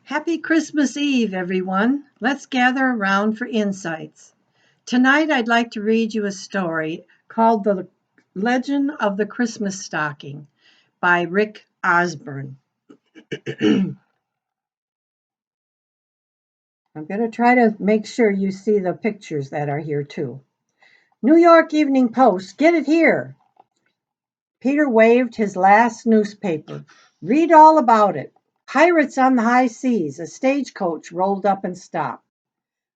Happy Christmas Eve, everyone. Let's gather around for insights. Tonight, I'd like to read you a story called The Legend of the Christmas Stocking by Rick Osborne. I'm going to try to make sure you see the pictures that are here, too. New York Evening Post, get it here. Peter waved his last newspaper. Read all about it. Pirates on the high seas. A stagecoach rolled up and stopped.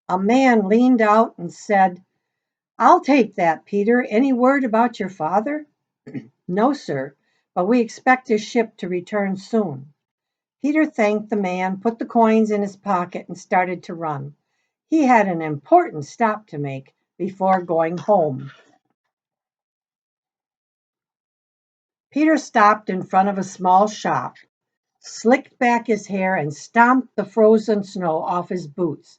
A man leaned out and said, "I'll take that, Peter. Any word about your father?" "No, sir, but we expect his ship to return soon." Peter thanked the man, put the coins in his pocket, and started to run. He had an important stop to make before going home. Peter stopped in front of a small shop, slicked back his hair, and stomped the frozen snow off his boots.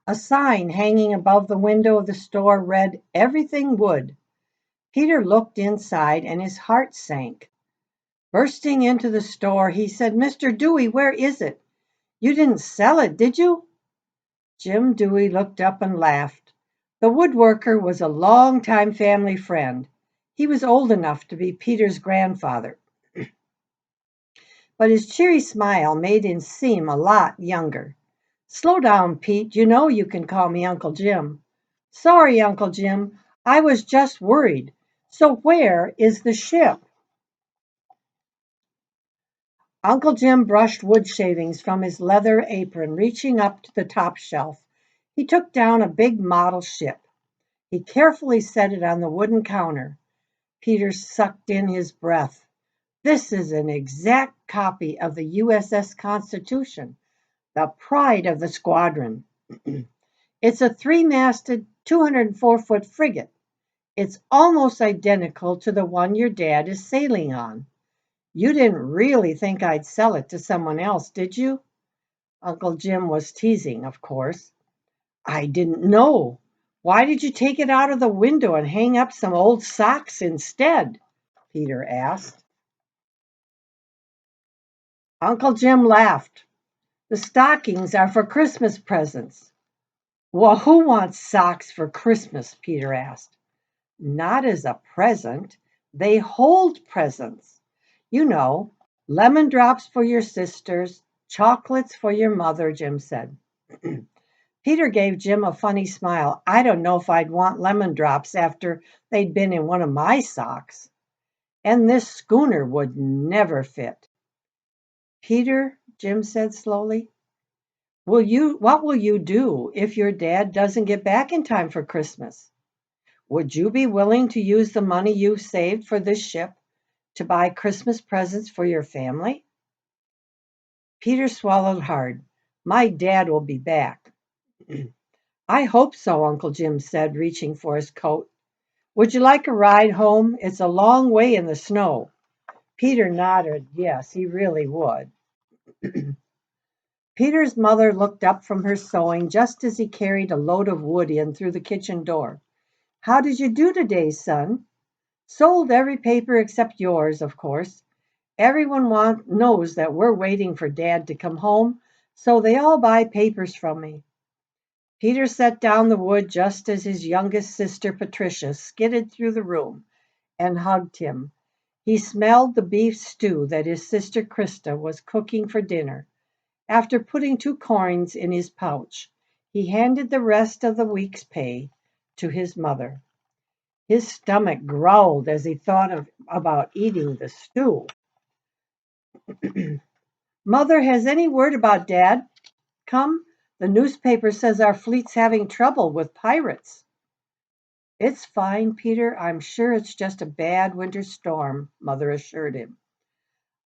A sign hanging above the window of the store read, "Everything Wood." Peter looked inside and his heart sank. Bursting into the store, he said, "Mr. Dewey, where is it? You didn't sell it, did you?" Jim Dewey looked up and laughed. The woodworker was a long-time family friend. He was old enough to be Peter's grandfather, but his cheery smile made him seem a lot younger. "Slow down, Pete. You know you can call me Uncle Jim." "Sorry, Uncle Jim. I was just worried. So where is the ship?" Uncle Jim brushed wood shavings from his leather apron, reaching up to the top shelf. He took down a big model ship. He carefully set it on the wooden counter. Peter sucked in his breath. "This is an exact copy of the USS Constitution, the pride of the squadron. It's a three-masted, 204-foot frigate. It's almost identical to the one your dad is sailing on. You didn't really think I'd sell it to someone else, did you?" Uncle Jim was teasing, of course. "I didn't know. Why did you take it out of the window and hang up some old socks instead?" Peter asked. Uncle Jim laughed. "The stockings are for Christmas presents." "Well, who wants socks for Christmas?" Peter asked. "Not as a present. They hold presents. You know, lemon drops for your sisters, chocolates for your mother," Jim said. Peter gave Jim a funny smile. "I don't know if I'd want lemon drops after they'd been in one of my socks. And this schooner would never fit." "Peter," Jim said slowly, what will you do if your dad doesn't get back in time for Christmas? Would you be willing to use the money you've saved for this ship to buy Christmas presents for your family?" Peter swallowed hard. "My dad will be back." "I hope so," Uncle Jim said, reaching for his coat. "Would you like a ride home? It's a long way in the snow." Peter nodded. Yes, he really would. Peter's mother looked up from her sewing just as he carried a load of wood in through the kitchen door. "How did you do today, son?" "Sold every paper except yours, of course. Everyone knows that we're waiting for Dad to come home, so they all buy papers from me." Peter set down the wood just as his youngest sister, Patricia, skidded through the room and hugged him. He smelled the beef stew that his sister Krista was cooking for dinner. After putting 2 coins in his pouch, he handed the rest of the week's pay to his mother. His stomach growled as he thought about eating the stew. "Mother, has any word about Dad come? The newspaper says our fleet's having trouble with pirates." "It's fine, Peter. I'm sure it's just a bad winter storm," Mother assured him.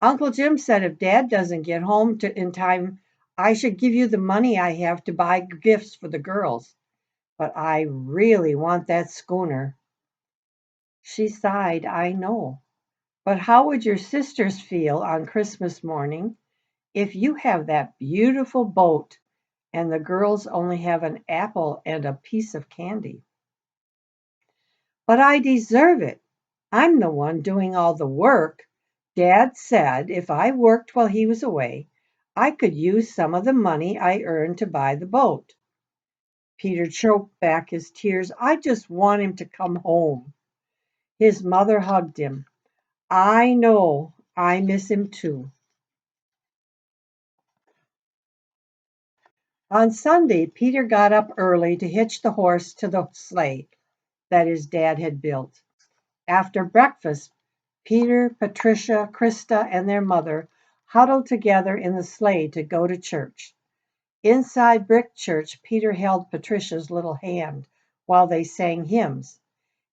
"Uncle Jim said if Dad doesn't get home in time, I should give you the money I have to buy gifts for the girls. But I really want that schooner." She sighed. "I know. But how would your sisters feel on Christmas morning if you have that beautiful boat and the girls only have an apple and a piece of candy?" "But I deserve it. I'm the one doing all the work. Dad said if I worked while he was away, I could use some of the money I earned to buy the boat. Peter choked back his tears. I just want him to come home. His mother hugged him. I know. I miss him too. On Sunday, Peter got up early to hitch the horse to the sleigh that his dad had built. After breakfast, Peter, Patricia, Krista, and their mother huddled together in the sleigh to go to church. Inside Brick Church, Peter held Patricia's little hand while they sang hymns.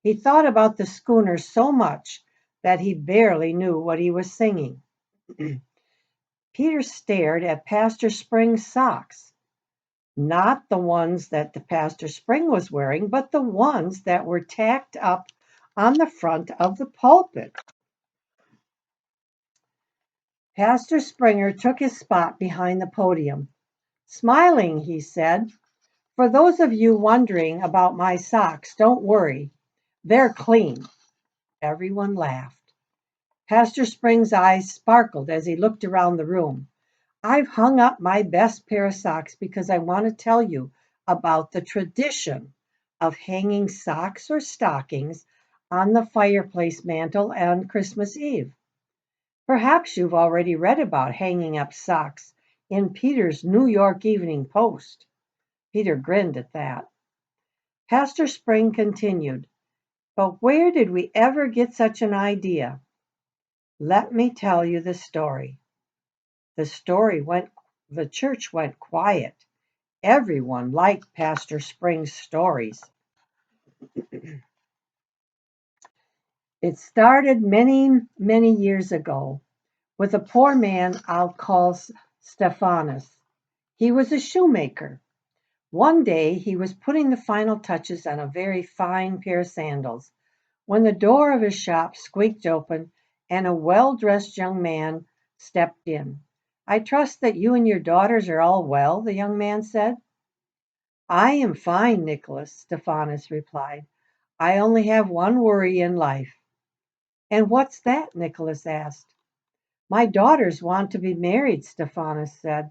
He thought about the schooner so much that he barely knew what he was singing. Peter stared at Pastor Spring's socks. Not the ones that the Pastor Spring was wearing, but the ones that were tacked up on the front of the pulpit. Pastor Springer took his spot behind the podium. Smiling, he said, "For those of you wondering about my socks, don't worry. They're clean." Everyone laughed. Pastor Spring's eyes sparkled as he looked around the room. "I've hung up my best pair of socks because I want to tell you about the tradition of hanging socks or stockings on the fireplace mantel on Christmas Eve. Perhaps you've already read about hanging up socks in Peter's New York Evening Post." Peter grinned at that. Pastor Spring continued, "But where did we ever get such an idea? Let me tell you the story." The church went quiet. Everyone liked Pastor Spring's stories. It started many, many years ago with a poor man I'll call Stephanus. He was a shoemaker. One day he was putting the final touches on a very fine pair of sandals when the door of his shop squeaked open and a well-dressed young man stepped in. "I trust that you and your daughters are all well," the young man said. "I am fine, Nicholas," Stephanus replied. "I only have one worry in life." "And what's that?" Nicholas asked. "My daughters want to be married," Stephanus said.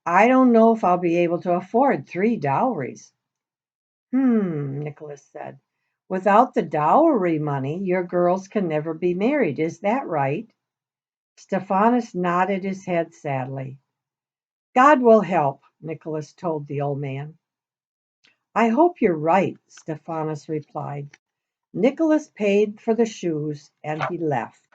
"I don't know if I'll be able to afford 3 dowries." Nicholas said. "Without the dowry money, your girls can never be married. Is that right?" Stephanus nodded his head sadly. "God will help," Nicholas told the old man. "I hope you're right," Stephanus replied. Nicholas paid for the shoes and he left.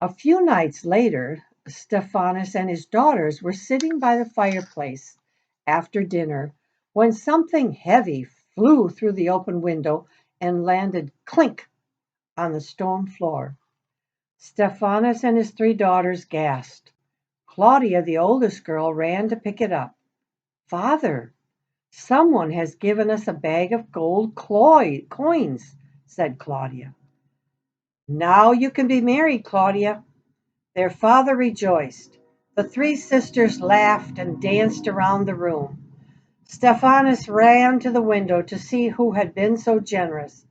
A few nights later, Stephanus and his daughters were sitting by the fireplace after dinner when something heavy flew through the open window and landed clink on the stone floor. Stephanus and his 3 daughters gasped. Claudia, the oldest girl, ran to pick it up. "Father, someone has given us a bag of gold coins," said Claudia. "Now you can be married, Claudia." Their father rejoiced. The 3 sisters laughed and danced around the room. Stephanus ran to the window to see who had been so generous.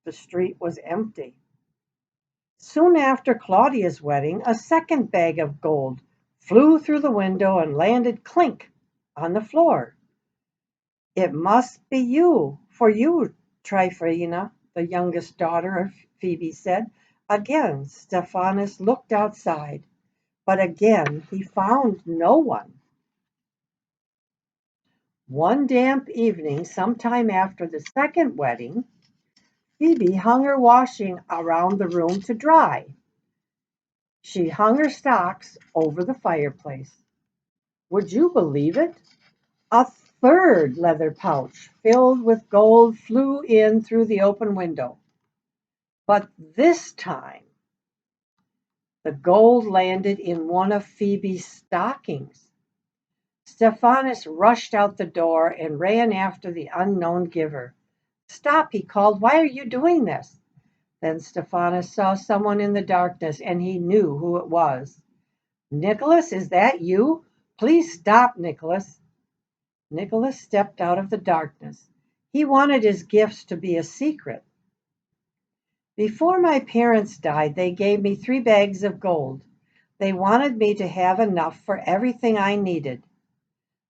The street was empty. Soon after Claudia's wedding, a second bag of gold flew through the window and landed clink on the floor. "It must be for you, Tryphena," the youngest daughter of Phoebe said. Again Stephanus looked outside, but again he found no one. One damp evening, sometime after the second wedding, Phoebe hung her washing around the room to dry. She hung her socks over the fireplace. Would you believe it? A third leather pouch filled with gold flew in through the open window. But this time, the gold landed in one of Phoebe's stockings. Stephanus rushed out the door and ran after the unknown giver. "Stop," he called. "Why are you doing this?" Then Stephanus saw someone in the darkness, and he knew who it was. "Nicholas, is that you? Please stop, Nicholas." Nicholas stepped out of the darkness. He wanted his gifts to be a secret. Before my parents died, they gave me 3 bags of gold. They wanted me to have enough for everything I needed.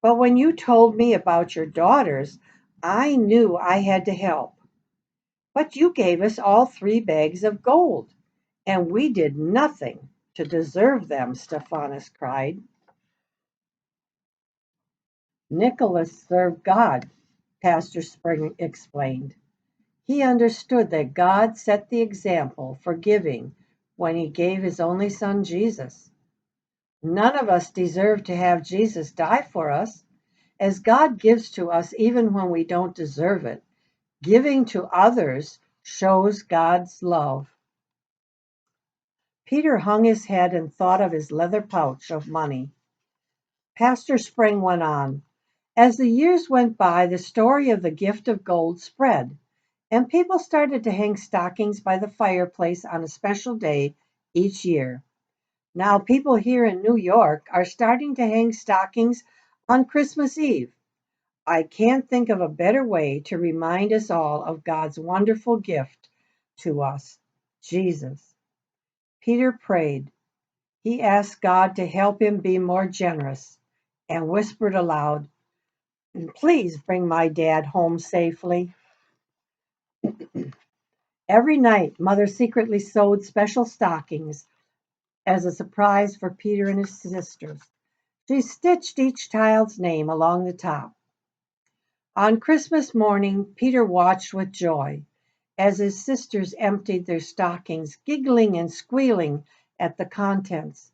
But when you told me about your daughters, I knew I had to help. But you gave us all 3 bags of gold, and we did nothing to deserve them, Stephanus cried. Nicholas served God, Pastor Spring explained. He understood that God set the example for giving when he gave his only son Jesus. None of us deserve to have Jesus die for us, as God gives to us even when we don't deserve it. Giving to others shows God's love. Peter hung his head and thought of his leather pouch of money. Pastor Spring went on. As the years went by, the story of the gift of gold spread, and people started to hang stockings by the fireplace on a special day each year. Now, people here in New York are starting to hang stockings on Christmas Eve. I can't think of a better way to remind us all of God's wonderful gift to us, Jesus. Peter prayed. He asked God to help him be more generous and whispered aloud, "Please bring my dad home safely." Every night, Mother secretly sewed special stockings as a surprise for Peter and his sisters. She stitched each child's name along the top. On Christmas morning, Peter watched with joy as his sisters emptied their stockings, giggling and squealing at the contents.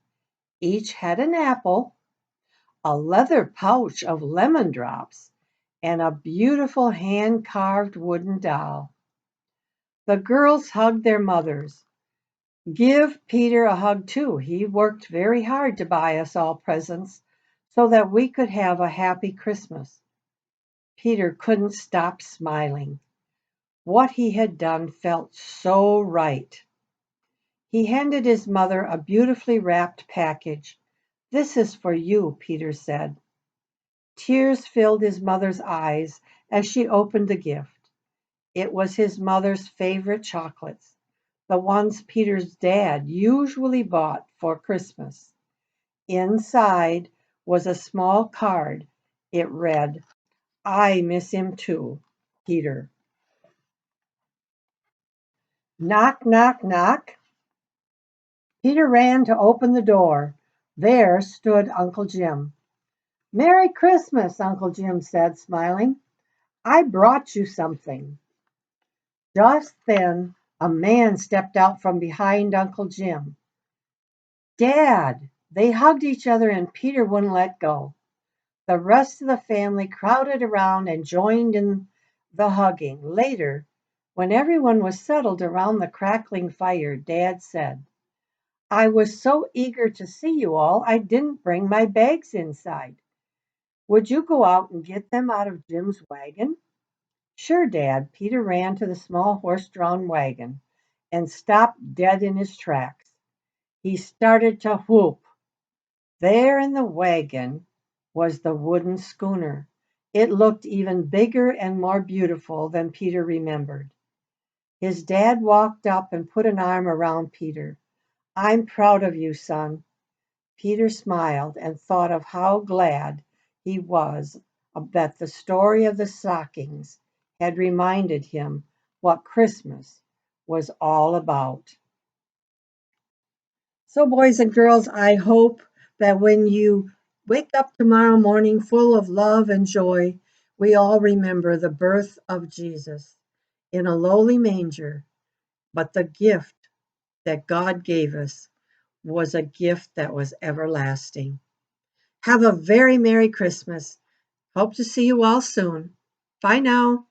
Each had an apple, a leather pouch of lemon drops, and a beautiful hand-carved wooden doll. The girls hugged their mothers. Give Peter a hug too. He worked very hard to buy us all presents so that we could have a happy Christmas. Peter couldn't stop smiling. What he had done felt so right. He handed his mother a beautifully wrapped package. "This is for you," Peter said. Tears filled his mother's eyes as she opened the gift. It was his mother's favorite chocolates, the ones Peter's dad usually bought for Christmas. Inside was a small card. It read, "I miss him too, Peter." Knock, knock, knock. Peter ran to open the door. There stood Uncle Jim. "Merry Christmas," Uncle Jim said, smiling. "I brought you something." Just then, a man stepped out from behind Uncle Jim. "Dad!" They hugged each other and Peter wouldn't let go. The rest of the family crowded around and joined in the hugging. Later, when everyone was settled around the crackling fire, Dad said, "I was so eager to see you all, I didn't bring my bags inside. Would you go out and get them out of Jim's wagon?" "Sure, Dad." Peter ran to the small horse-drawn wagon and stopped dead in his tracks. He started to whoop. There in the wagon was the wooden schooner. It looked even bigger and more beautiful than Peter remembered. His dad walked up and put an arm around Peter. "I'm proud of you, son." Peter smiled and thought of how glad he was that the story of the stockings had reminded him what Christmas was all about. So, boys and girls, I hope that when you wake up tomorrow morning full of love and joy, we all remember the birth of Jesus in a lowly manger, but the gift that God gave us was a gift that was everlasting. Have a very Merry Christmas. Hope to see you all soon. Bye now.